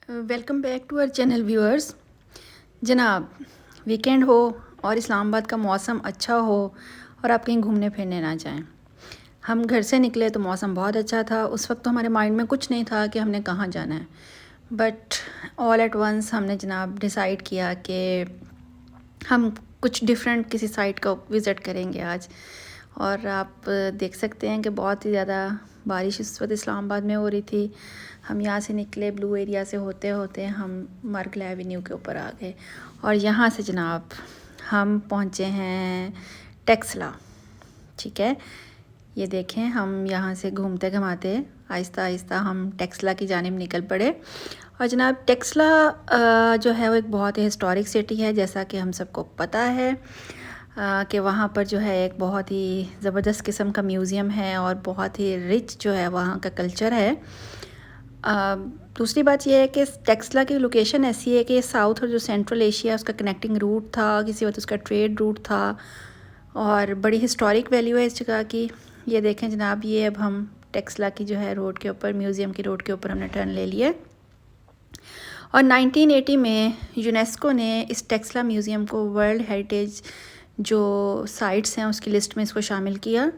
Welcome back to our channel viewers. जनाब, weekend हो और इस्लामाबाद का मौसम अच्छा हो और आप कहीं घूमने फिरने ना जाएं। हम घर से निकले तो मौसम बहुत अच्छा था। उस वक्त तो हमारे माइंड में कुछ नहीं था कि हमने कहाँ जाना है, बट ऑल एट वंस हमने जनाब डिसाइड किया कि हम कुछ डिफरेंट किसी साइट को विज़िट करेंगे आज। और आप देख सकते हैं कि बहुत ही ज़्यादा बारिश इस वक्त इस्लामाबाद में हो रही थी। हम यहाँ से निकले, ब्लू एरिया से होते होते हम मरगल एवेन्यू के ऊपर आ गए और यहाँ से जनाब हम पहुँचे हैं टेक्सला। ठीक है, ये देखें, हम यहाँ से घूमते घुमाते आहिस्ता आहिस्ता हम टेक्सला की जानिब निकल पड़े। और जनाब टेक्सला जो है वो एक बहुत ही हिस्टोरिक सिटी है, जैसा कि हम सबको पता है कि वहाँ पर जो है एक बहुत ही ज़बरदस्त किस्म का म्यूज़ियम है और बहुत ही रिच जो है वहाँ का कल्चर है। दूसरी बात यह है कि टेक्सला की लोकेशन ऐसी है कि साउथ और जो सेंट्रल एशिया उसका कनेक्टिंग रूट था, किसी वक्त उसका ट्रेड रूट था और बड़ी हिस्टोरिक वैल्यू है इस जगह की। ये देखें जनाब, ये अब हम टेक्सला की जो है रोड के ऊपर, म्यूज़ियम की रोड के ऊपर हमने टर्न ले लिए। और 1980 में यूनेस्को ने इस टेक्सला म्यूज़ियम को वर्ल्ड हेरिटेज जो साइट्स हैं उसकी लिस्ट में इसको शामिल किया।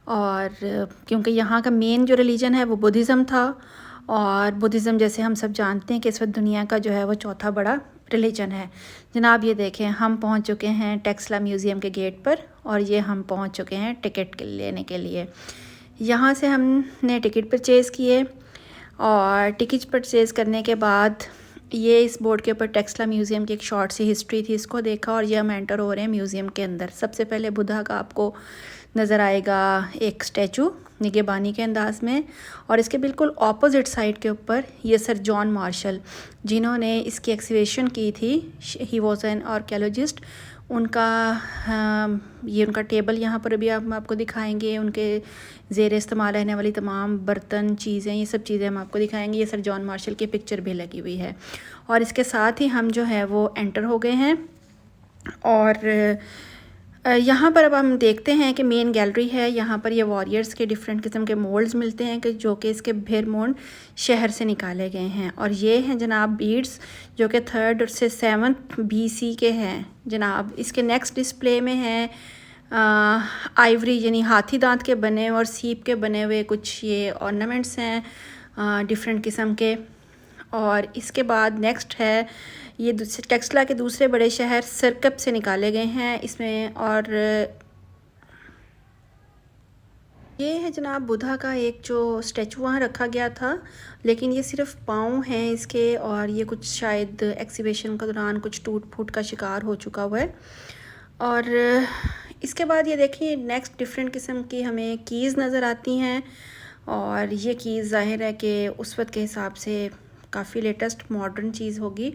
और क्योंकि यहाँ का मेन जो रिलीजन है वो बुद्धिज़्म था, और बुद्धिज़्म जैसे हम सब जानते हैं कि इस वक्त दुनिया का जो है वो चौथा बड़ा रिलीजन है। जनाब ये देखें, हम पहुँच चुके हैं टेक्सला म्यूज़ियम के गेट पर और ये हम पहुँच चुके हैं टिकट लेने के लिए। यहाँ से हमने टिकट परचेज़ किए और टिकट परचेज़ करने के बाद ये इस बोर्ड के ऊपर टेक्सला म्यूज़ियम की एक शॉर्ट सी हिस्ट्री थी, इसको देखा और ये हम एंटर हो रहे हैं म्यूज़ियम के अंदर। सबसे पहले बुद्धा का आपको नज़र आएगा एक स्टैचू निगहबानी के अंदाज में, और इसके बिल्कुल ऑपोजिट साइड के ऊपर ये सर जॉन मार्शल जिन्होंने इसकी एक्सकवेशन की थी, ही वॉज एन आर्कियोलॉजिस्ट। उनका ये उनका टेबल यहाँ पर अभी हम आपको दिखाएंगे, उनके ज़ेर इस्तेमाल रहने वाली तमाम बर्तन, चीज़ें, ये सब चीज़ें हम आपको दिखाएंगे। ये सर जॉन मार्शल की पिक्चर भी लगी हुई है और इसके साथ ही हम जो है वो एंटर हो गए हैं। और यहाँ पर अब हम देखते हैं कि मेन गैलरी है। यहाँ पर ये वॉरियर्स के डिफरेंट किस्म के मोल्ड्स मिलते हैं कि जो कि इसके भेरमोन शहर से निकाले गए हैं। और ये हैं जनाब बीड्स जो कि 3rd से 7th BC के हैं जनाब। इसके नेक्स्ट डिस्प्ले में है आइवरी यानी हाथी दांत के बने और सीप के बने हुए कुछ ये ऑर्नामेंट्स हैं डिफरेंट किस्म के। और इसके बाद नेक्स्ट है ये टेक्सला के दूसरे बड़े शहर सिरकप से निकाले गए हैं इसमें। और ये है जनाब बुद्धा का एक जो स्टैचू वहाँ रखा गया था, लेकिन ये सिर्फ पाँव हैं इसके, और ये कुछ शायद एक्सिबिशन के दौरान कुछ टूट फूट का शिकार हो चुका हुआ है। और इसके बाद ये देखिए नेक्स्ट डिफरेंट किस्म की हमें कीज़ नज़र आती हैं, और ये कीज़ ज़ाहिर है कि उस वक्त के हिसाब से काफ़ी लेटेस्ट मॉडर्न चीज़ होगी।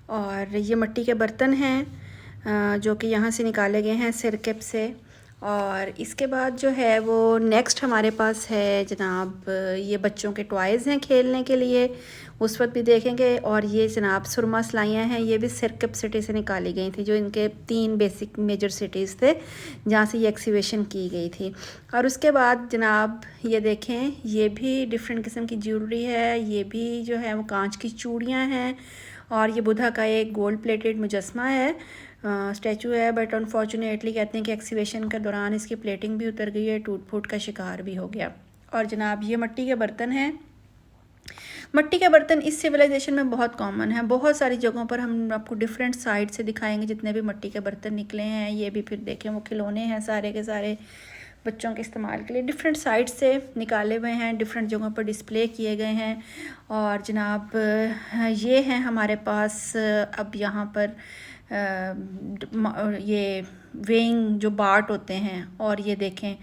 और ये मिट्टी के बर्तन हैं जो कि यहाँ से निकाले गए हैं सिरकप से। और इसके बाद जो है वो नेक्स्ट हमारे पास है जनाब ये बच्चों के टॉयज़ हैं खेलने के लिए, उस वक्त भी देखेंगे। और ये जनाब सुरमा सलाइयाँ हैं, ये भी सिरकप सिटी से निकाली गई थी, जो इनके 3 बेसिक मेजर सिटीज़ थे जहाँ से ये एक्सिबिशन की गई थी। और उसके बाद जनाब ये देखें, ये भी डिफरेंट किस्म की ज्वेलरी है, ये भी जो है वो कांच की चूड़ियाँ हैं। और ये बुद्धा का एक गोल्ड प्लेटेड मुजस्मा है, स्टैचू है, बट अनफॉर्चुनेटली कहते हैं कि एक्सिबिशन के दौरान इसकी प्लेटिंग भी उतर गई है, टूट फूट का शिकार भी हो गया। और जनाब ये मिट्टी के बर्तन हैं। मिट्टी के बर्तन इस सिविलाइजेशन में बहुत कॉमन है, बहुत सारी जगहों पर हम आपको डिफरेंट साइड से दिखाएंगे जितने भी मिट्टी के बर्तन निकले हैं। ये भी फिर देखें वो खिलौने हैं सारे के सारे बच्चों के इस्तेमाल के लिए, डिफरेंट साइड से निकाले हुए हैं, डिफरेंट जगहों पर डिस्प्ले किए गए हैं। और जनाब ये हैं हमारे पास अब यहाँ पर ये वेइंग जो बार्ट होते हैं, और ये देखें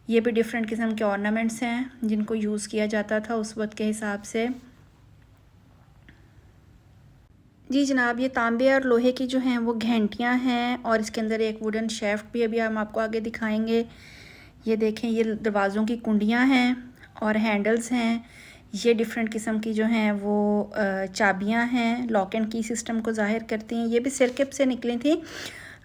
ये भी डिफरेंट किस्म के ऑर्नामेंट्स हैं जिनको यूज़ किया जाता था उस वक्त के हिसाब से। जी जनाब, ये तांबे और लोहे की जो हैं वो घंटियाँ हैं, और इसके अंदर एक वुडन शेफ्ट भी अभी हम आपको आगे दिखाएंगे। ये देखें ये दरवाज़ों की कुंडियाँ हैं और हैंडल्स हैं। ये डिफरेंट किस्म की जो हैं वो चाबियाँ हैं, लॉक एंड की सिस्टम को ज़ाहिर करती हैं। ये भी सिरकप से निकली थी।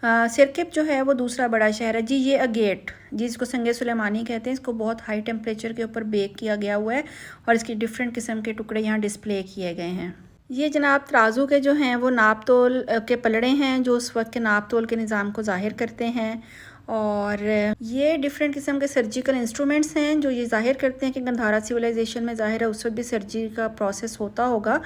सिरकप जो है वो दूसरा बड़ा शहर है। जी ये अगेट जिसको संगे सुलेमानी कहते हैं, इसको बहुत हाई टेम्परेचर के ऊपर बेक किया गया हुआ है और इसकी डिफरेंट किस्म के टुकड़े यहाँ डिस्प्ले किए गए हैं। ये जनाब तराजू के जो हैं वो नाप तोल के पलड़े हैं जो उस वक्त के नाप तोल के निज़ाम को ज़ाहिर करते हैं। और ये डिफरेंट किस्म के सर्जिकल इंस्ट्रूमेंट्स हैं जो ये ज़ाहिर करते हैं कि गंधारा सिविलाइजेशन में ज़ाहिर है उस वक्त भी सर्जरी का प्रोसेस होता होगा।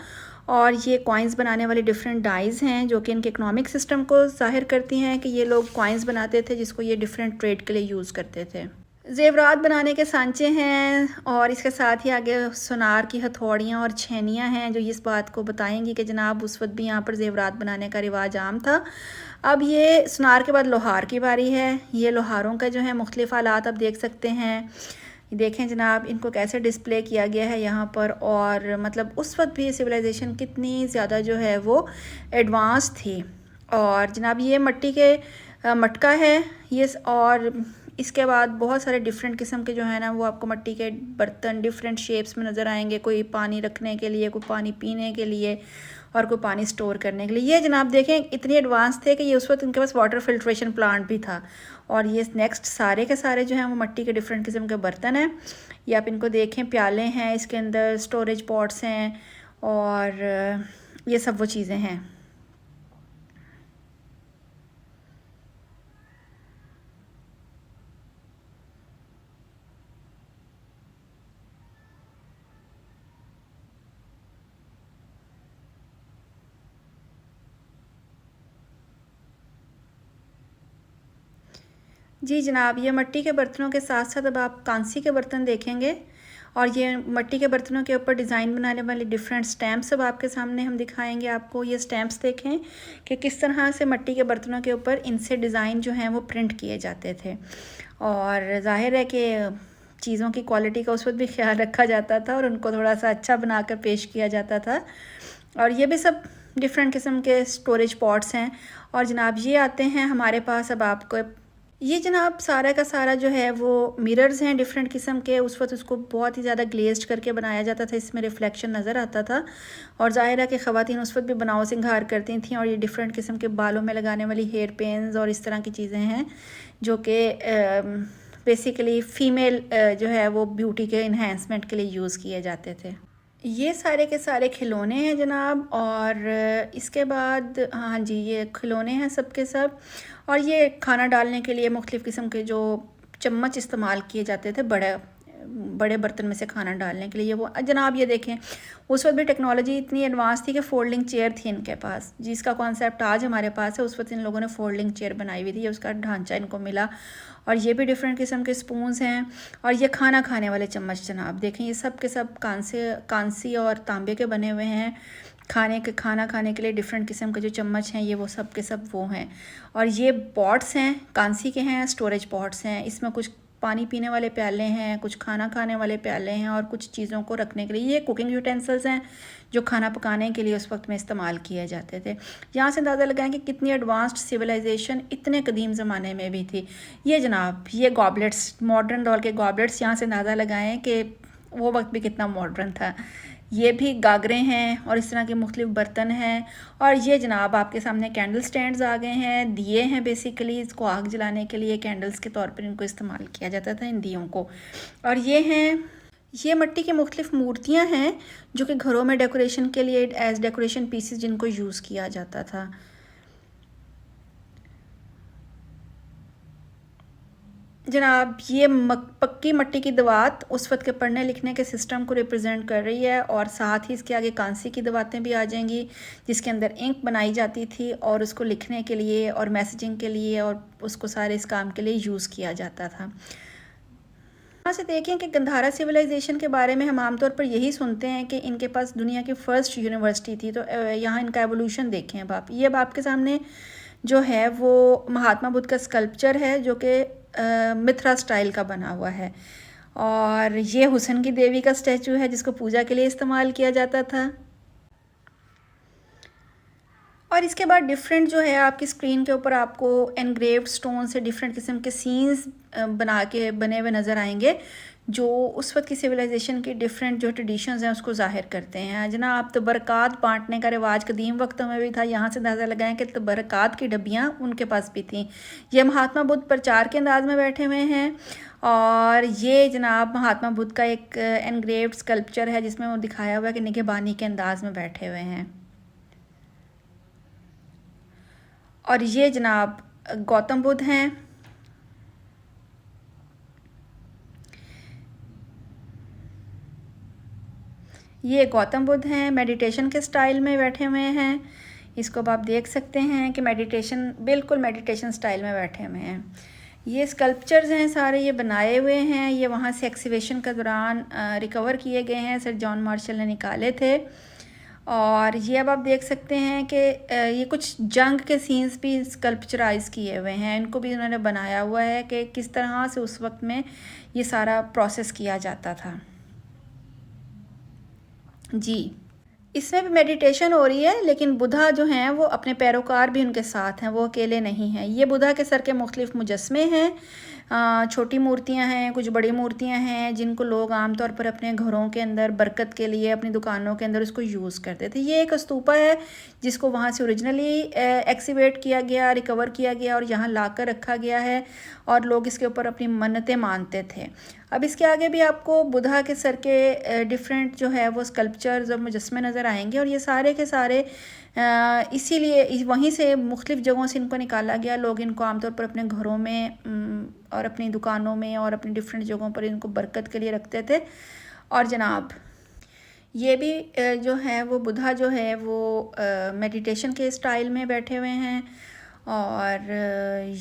और ये कॉइन्स बनाने वाले डिफरेंट डाइज़ हैं जो कि इनके इकनॉमिक सिस्टम को ज़ाहिर करती हैं कि ये लोग कॉइन्स बनाते थे जिसको ये डिफरेंट ट्रेड के लिए यूज़ करते थे। ज़ेवरात बनाने के सांचे हैं और इसके साथ ही आगे सुनार की हथौड़ियाँ और छेनियाँ हैं जो इस बात को बताएंगी कि जनाब उस वक्त भी यहाँ पर ज़ेवरात बनाने का रिवाज आम था। अब ये सुनार के बाद लोहार की बारी है। ये लोहारों का जो है मुख्तलिफ़ आलात आप देख सकते हैं। देखें जनाब इनको कैसे डिस्प्ले किया गया है यहाँ पर। और मतलब उस वक्त भी सिविलाइजेशन कितनी ज़्यादा जो है वो एडवांस थी। और जनाब ये मिट्टी के मटका है ये। और इसके बाद बहुत सारे डिफरेंट किस्म के जो है ना वो आपको मिट्टी के बर्तन डिफरेंट शेप्स में नज़र आएंगे। कोई पानी रखने के लिए, कोई पानी पीने के लिए और कोई पानी स्टोर करने के लिए। ये जनाब देखें इतनी एडवांस थे कि ये उस वक्त इनके पास वाटर फिल्ट्रेशन प्लांट भी था। और ये नेक्स्ट सारे के सारे जो हैं वो मिट्टी के डिफरेंट किस्म के बर्तन हैं। ये आप इनको देखें, प्याले हैं, इसके अंदर स्टोरेज पॉट्स हैं और ये सब वो चीज़ें हैं। जी जनाब, ये मिट्टी के बर्तनों के साथ साथ अब आप कांसी के बर्तन देखेंगे। और ये मिट्टी के बर्तनों के ऊपर डिज़ाइन बनाने वाले डिफरेंट स्टैम्प्स अब आपके सामने हम दिखाएंगे आपको। ये स्टैम्प्स देखें कि किस तरह से मिट्टी के बर्तनों के ऊपर इनसे डिज़ाइन जो हैं वो प्रिंट किए जाते थे। और ज़ाहिर है कि चीज़ों की क्वालिटी का उस वक्त भी ख्याल रखा जाता था और उनको थोड़ा सा अच्छा बनाकर पेश किया जाता था। और ये भी सब डिफरेंट किस्म के स्टोरेज पॉट्स हैं। और जनाब ये आते हैं हमारे पास अब आपको। ये जनाब सारा का सारा जो है वो मिरर्स हैं डिफरेंट किस्म के। उस वक्त उसको बहुत ही ज़्यादा ग्लेज्ड करके बनाया जाता था, इसमें रिफ्लेक्शन नज़र आता था। और ज़ाहिर है कि ख़वातीन उस वक्त भी बनाव सिंगार करती थीं। और ये डिफरेंट किस्म के बालों में लगाने वाली हेयर पेन्स और इस तरह की चीज़ें हैं जो कि बेसिकली फ़ीमेल जो है वो ब्यूटी के इन्हेंसमेंट के लिए यूज़ किए जाते थे। ये सारे के सारे खिलौने हैं जनाब। और इसके बाद हाँ जी ये खिलौने हैं सब के सब। और ये खाना डालने के लिए मुख्तलिफ़ किस्म के जो चम्मच इस्तेमाल किए जाते थे बड़े बड़े बर्तन में से खाना डालने के लिए वो जनाब ये देखें उस वक्त भी टेक्नोलॉजी इतनी एडवांस थी कि फ़ोल्डिंग चेयर थी इनके पास, जिसका कॉन्सेप्ट आज हमारे पास है। उस वक्त इन लोगों ने फ़ोल्डिंग चेयर बनाई हुई थी, उसका ढांचा इनको मिला। और ये भी डिफरेंट किस्म के स्पून्स हैं। और ये खाना खाने वाले चम्मच जनाब देखें ये सब के सब कांसी और तांबे के बने हुए हैं। खाना खाने के लिए डिफरेंट किस्म के जो चम्मच हैं ये वो सब के सब वो हैं। और ये पॉट्स हैं, कांसी के हैं, स्टोरेज पॉट्स हैं। इसमें कुछ पानी पीने वाले प्याले हैं, कुछ खाना खाने वाले प्याले हैं और कुछ चीज़ों को रखने के लिए। ये कुकिंग यूटेंसिल्स हैं जो खाना पकाने के लिए उस वक्त में इस्तेमाल किए जाते थे। यहाँ से अंदाज़ा लगाएं कि कितनी एडवांस्ड सिविलाइजेशन इतने कदीम ज़माने में भी थी। ये जनाब ये गॉबलेट्स, मॉडर्न दौर के गॉबलेट्स, यहाँ से अंदाज़ा लगाएं कि वो वक्त भी कितना मॉडर्न था। ये भी गागरे हैं और इस तरह के मुख्तलिफ बर्तन हैं। और ये जनाब आपके सामने कैंडल स्टैंड्स आ गए हैं, दिए हैं। बेसिकली इसको आग जलाने के लिए कैंडल्स के तौर पर इनको इस्तेमाल किया जाता था इन दियों को। और ये मिट्टी की मुख्तलिफ मूर्तियाँ हैं जो कि घरों में डेकोरेशन के लिए एज डेकोरेशन पीसेस जिनको यूज़ किया जाता था। जनाब ये पक्की मिट्टी की दवात उस वक्त के पढ़ने लिखने के सिस्टम को रिप्रेजेंट कर रही है। और साथ ही इसके आगे कांसी की दवातें भी आ जाएंगी जिसके अंदर इंक बनाई जाती थी और उसको लिखने के लिए और मैसेजिंग के लिए और उसको सारे इस काम के लिए यूज़ किया जाता था। यहाँ से देखें कि गंधारा सिविलाइजेशन के बारे में हम आमतौर पर यही सुनते हैं कि इनके पास दुनिया की फ़र्स्ट यूनिवर्सिटी थी। तो यहाँ इनका एवोल्यूशन देखें अब आप। ये अब आपके सामने जो है वो महात्मा बुद्ध का स्कल्पचर है जो कि मिथ्रा स्टाइल का बना हुआ है। और ये हुसन की देवी का स्टैचू है जिसको पूजा के लिए इस्तेमाल किया जाता था। और इसके बाद डिफरेंट जो है आपकी स्क्रीन के ऊपर आपको एनग्रेव्ड स्टोन से डिफरेंट किस्म के सीन्स बने हुए नज़र आएंगे जो उस वक्त की सिविलाइजेशन की डिफरेंट जो ट्रेडिशंस हैं उसको ज़ाहिर करते हैं। जनाब तबरक़ात बांटने का रिवाज कदीम वक्तों में भी था। यहाँ से अंदाज़ा लगाएं कि तबरक़ात की डब्बियाँ उनके पास भी थीं। ये महात्मा बुद्ध प्रचार के अंदाज में बैठे हुए हैं। और ये जनाब महात्मा बुद्ध का एक एनग्रेव्ड स्कल्पचर है जिसमें वो दिखाया हुआ है कि निगहबानी के अंदाज में बैठे हुए हैं। और ये जनाब गौतम बुद्ध हैं। ये गौतम बुद्ध हैं, मेडिटेशन के स्टाइल में बैठे हुए हैं। इसको अब आप देख सकते हैं कि मेडिटेशन, बिल्कुल मेडिटेशन स्टाइल में बैठे हुए हैं। ये स्कल्पचर्स हैं सारे, ये बनाए हुए हैं, ये वहाँ से एक्सीबिशन के दौरान रिकवर किए गए हैं, सर जॉन मार्शल ने निकाले थे। और ये अब आप देख सकते हैं कि ये कुछ जंग के सीन्स भी स्कल्पचराइज किए हुए हैं, इनको भी उन्होंने बनाया हुआ है कि किस तरह से उस वक्त में ये सारा प्रोसेस किया जाता था। जी, इसमें भी मेडिटेशन हो रही है, लेकिन बुधा जो हैं वो अपने पैरोकार भी उनके साथ हैं, वो अकेले नहीं हैं। ये बुधा के सर के मुख्तलिफ मुजस्मे हैं, छोटी मूर्तियां हैं, कुछ बड़ी मूर्तियां हैं, जिनको लोग आमतौर पर अपने घरों के अंदर बरकत के लिए, अपनी दुकानों के अंदर उसको यूज़ करते थे। ये एक स्तूपा है जिसको वहाँ से ओरिजिनली एक्सीवेट किया गया, रिकवर किया गया और यहाँ ला कर रखा गया है, और लोग इसके ऊपर अपनी मन्नतें मानते थे। अब इसके आगे भी आपको बुधा के सर के डिफरेंट जो है वो स्कल्पचर्स और मुजस्मे नज़र आएंगे, और ये सारे के सारे इसीलिए वहीं से मुख्तलिफ़ जगहों से इनको निकाला गया। लोग इनको आमतौर पर अपने घरों में और अपनी दुकानों में और अपनी डिफरेंट जगहों पर इनको बरकत के लिए रखते थे। और जनाब ये भी जो है वो बुधा जो है वो मेडिटेशन के स्टाइल में बैठे हुए हैं, और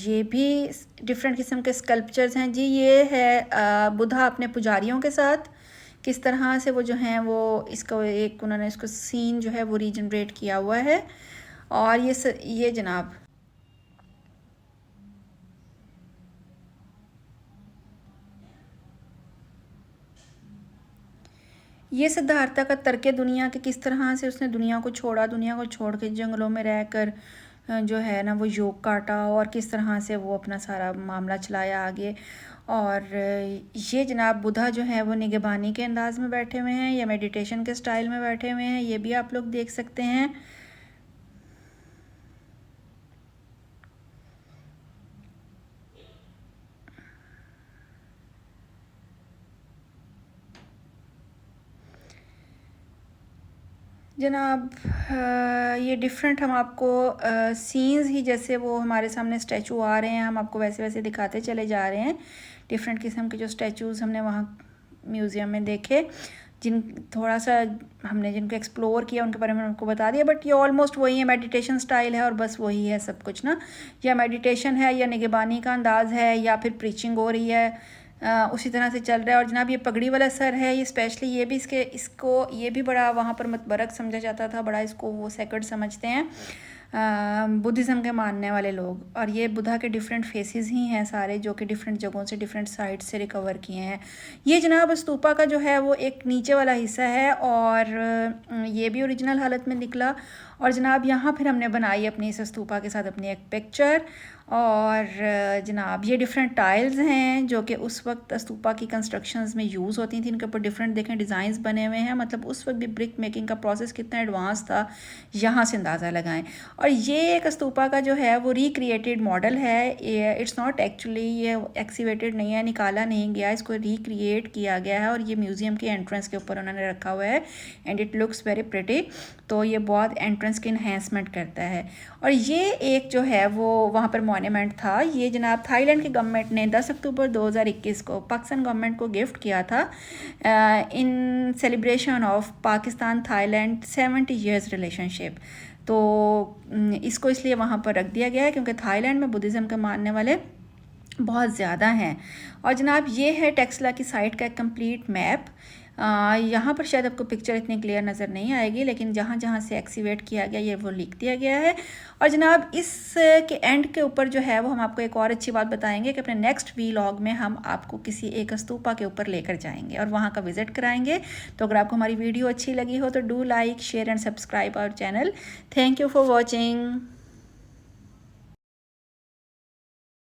ये भी डिफरेंट किस्म के स्कल्पचर्स हैं। जी, ये है बुधा अपने पुजारियों के साथ, किस तरह से वो जो हैं वो इसको एक उन्होंने इसको सीन जो है वो रीजनरेट किया हुआ है। और ये जनाब ये सिद्धार्था का तर्क दुनिया के किस तरह से उसने दुनिया को छोड़ा, दुनिया को छोड़ के जंगलों में रहकर जो है ना वो योग काटा, और किस तरह से वो अपना सारा मामला चलाया आगे। और ये जनाब बुधा जो है वो निगहबानी के अंदाज में बैठे हुए हैं या मेडिटेशन के स्टाइल में बैठे हुए हैं, ये भी आप लोग देख सकते हैं। जनाब ये डिफरेंट हम आपको सीन्स ही, जैसे वो हमारे सामने स्टैचू आ रहे हैं, हम आपको वैसे वैसे दिखाते चले जा रहे हैं। डिफरेंट किस्म के जो स्टैचूज़ हमने वहाँ म्यूज़ियम में देखे, थोड़ा सा हमने जिनको एक्सप्लोर किया उनके बारे में उनको बता दिया, बट ये ऑलमोस्ट वही है, मेडिटेशन स्टाइल है और बस वही है सब कुछ ना। या मेडिटेशन है या निगहबानी का अंदाज़ है या फिर प्रीचिंग हो रही है, उसी तरह से चल रहा है। और जनाब ये पगड़ी वाला सर है, ये स्पेशली ये भी इसको ये भी बड़ा वहाँ पर मतबरक समझा जाता था, बड़ा इसको वो सेक्रेड समझते हैं बुद्धिज़्म के मानने वाले लोग। और ये बुधा के डिफरेंट फेसेस ही हैं सारे, जो कि डिफरेंट जगहों से, डिफरेंट साइड से रिकवर किए हैं। ये जनाब स्तूपा का जो है वो एक नीचे वाला हिस्सा है, और ये भी ओरिजिनल हालत में निकला। और जनाब यहाँ फिर हमने बनाई अपनी इस स्तूपा के साथ अपनी एक पिक्चर। और जनाब ये डिफरेंट टाइल्स हैं जो कि उस वक्त स्तूपा की कंस्ट्रक्शंस में यूज़ होती थी, इनके ऊपर डिफरेंट देखें डिज़ाइंस बने हुए हैं, मतलब उस वक्त भी ब्रिक मेकिंग का प्रोसेस कितना एडवांस था, यहाँ से अंदाज़ा लगाएं। और ये एक स्तूपा का जो है वो रिक्रिएटेड मॉडल है, इट्स नॉट एक्चुअली ये एक्सीवेटेड नहीं है, निकाला नहीं गया, इसको रिक्रिएट किया गया है, और ये म्यूज़ियम के एंट्रेंस के ऊपर उन्होंने रखा हुआ है, and it looks very pretty. तो ये बहुत एंट्रेंस की इन्हेंसमेंट करता है। और ये एक जो है वो वहाँ पर मॉन्यूमेंट था, ये जनाब थाईलैंड की गवर्नमेंट ने 10 अक्टूबर 2021 को पाकिस्तान गवर्नमेंट को गिफ्ट किया था in celebration of Pakistan Thailand 70 years relationship. तो इसको इसलिए वहाँ पर रख दिया गया है क्योंकि थाईलैंड में बुद्धिज़्म के मानने वाले बहुत ज़्यादा हैं। और जनाब ये है टेक्सला की साइट का एक कंप्लीट मैप। यहाँ पर शायद आपको पिक्चर इतनी क्लियर नज़र नहीं आएगी, लेकिन जहाँ जहाँ से एक्सीवेट किया गया ये वो लिख दिया गया है। और जनाब इस के एंड के ऊपर जो है वो हम आपको एक और अच्छी बात बताएंगे कि अपने नेक्स्ट वीलॉग में हम आपको किसी एक स्तूपा के ऊपर लेकर जाएंगे और वहाँ का विज़िट कराएंगे। तो अगर आपको हमारी वीडियो अच्छी लगी हो तो do like, share and subscribe our channel. Thank you for watching.